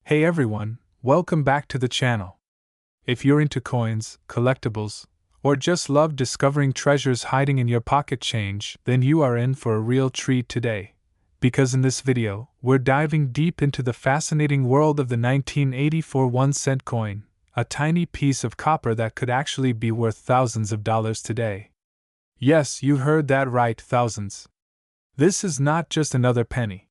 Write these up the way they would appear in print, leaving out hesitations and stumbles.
Hey everyone, welcome back to the channel. If you're into coins, collectibles, or just love discovering treasures hiding in your pocket change, then you are in for a real treat today. Because in this video, we're diving deep into the fascinating world of the 1984 1-cent coin, a tiny piece of copper that could actually be worth thousands of dollars today. Yes, you heard that right, thousands. This is not just another penny.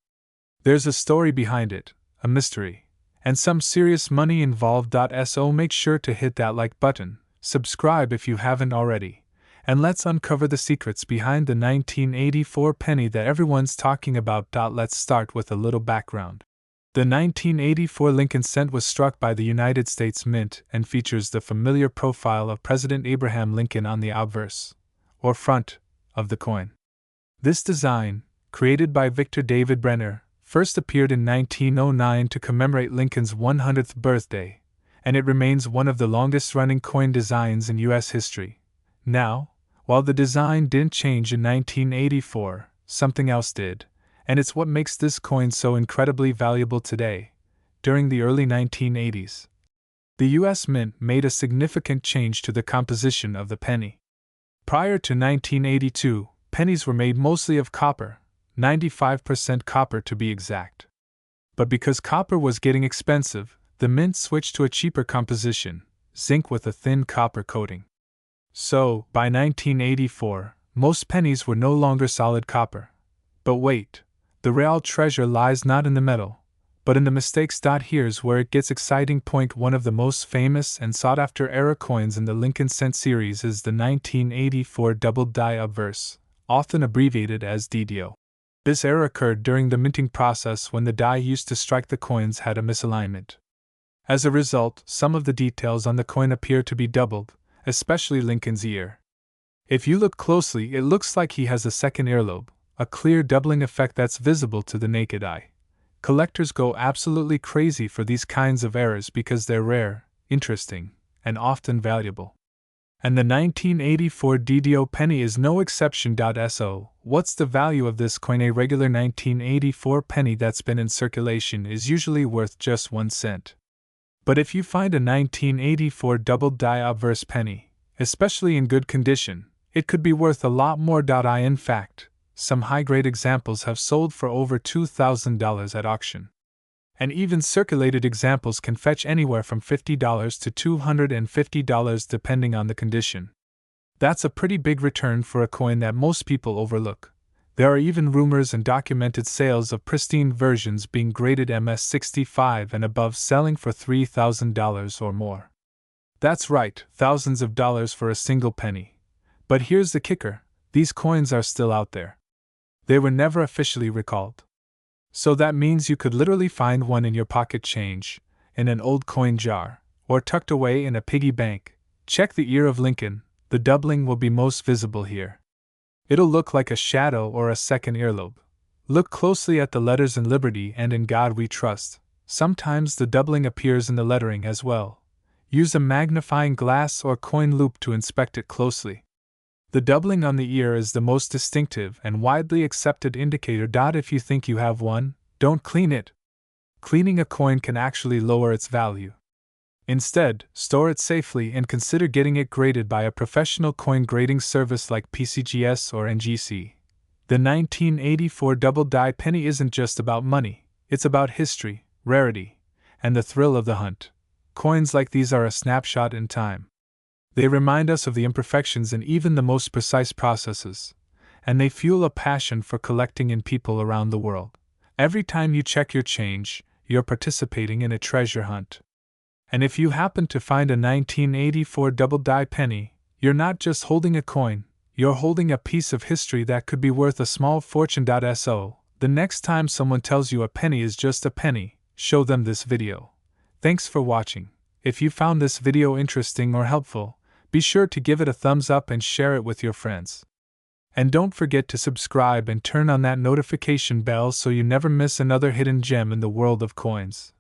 There's a story behind it, a mystery, and some serious money involved. So make sure to hit that like button, subscribe if you haven't already, and let's uncover the secrets behind the 1984 penny that everyone's talking about. Let's start with a little background. The 1984 Lincoln cent was struck by the United States Mint and features the familiar profile of President Abraham Lincoln on the obverse, or front, of the coin. This design, created by Victor David Brenner, first appeared in 1909 to commemorate Lincoln's 100th birthday, and it remains one of the longest-running coin designs in U.S. history. Now, while the design didn't change in 1984, something else did, and it's what makes this coin so incredibly valuable today. During the early 1980s, the U.S. Mint made a significant change to the composition of the penny. Prior to 1982, pennies were made mostly of copper, 95% copper to be exact. But because copper was getting expensive, the Mint switched to a cheaper composition, zinc with a thin copper coating. So, by 1984, most pennies were no longer solid copper. But wait, the real treasure lies not in the metal, but in the mistakes. Here's where it gets exciting. One of the most famous and sought-after era coins in the Lincoln cent series is the 1984 doubled die obverse, often abbreviated as DDO. This error occurred during the minting process when the die used to strike the coins had a misalignment. As a result, some of the details on the coin appear to be doubled, especially Lincoln's ear. If you look closely, it looks like he has a second earlobe, a clear doubling effect that's visible to the naked eye. Collectors go absolutely crazy for these kinds of errors because they're rare, interesting, and often valuable. And the 1984 DDO penny is no exception. So, what's the value of this coin? A regular 1984 penny that's been in circulation is usually worth just 1 cent. But if you find a 1984 doubled die obverse penny, especially in good condition, it could be worth a lot more. In fact, some high-grade examples have sold for over $2,000 at auction. And even circulated examples can fetch anywhere from $50 to $250 depending on the condition. That's a pretty big return for a coin that most people overlook. There are even rumors and documented sales of pristine versions being graded MS-65 and above selling for $3,000 or more. That's right, thousands of dollars for a single penny. But here's the kicker, these coins are still out there. They were never officially recalled. So that means you could literally find one in your pocket change, in an old coin jar, or tucked away in a piggy bank. Check the ear of Lincoln, the doubling will be most visible here. It'll look like a shadow or a second earlobe. Look closely at the letters in Liberty and In God We Trust. Sometimes the doubling appears in the lettering as well. Use a magnifying glass or coin loop to inspect it closely. The doubling on the ear is the most distinctive and widely accepted indicator. If you think you have one, don't clean it. Cleaning a coin can actually lower its value. Instead, store it safely and consider getting it graded by a professional coin grading service like PCGS or NGC. The 1984 double die penny isn't just about money, it's about history, rarity, and the thrill of the hunt. Coins like these are a snapshot in time. They remind us of the imperfections in even the most precise processes, and they fuel a passion for collecting in people around the world. Every time you check your change, you're participating in a treasure hunt. And if you happen to find a 1984 double die penny, you're not just holding a coin, you're holding a piece of history that could be worth a small fortune. So, the next time someone tells you a penny is just a penny, show them this video. Thanks for watching. If you found this video interesting or helpful, be sure to give it a thumbs up and share it with your friends. And don't forget to subscribe and turn on that notification bell so you never miss another hidden gem in the world of coins.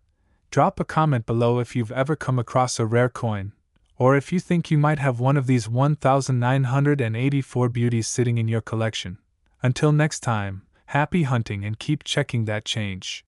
Drop a comment below if you've ever come across a rare coin, or if you think you might have one of these 1984 beauties sitting in your collection. Until next time, happy hunting and keep checking that change.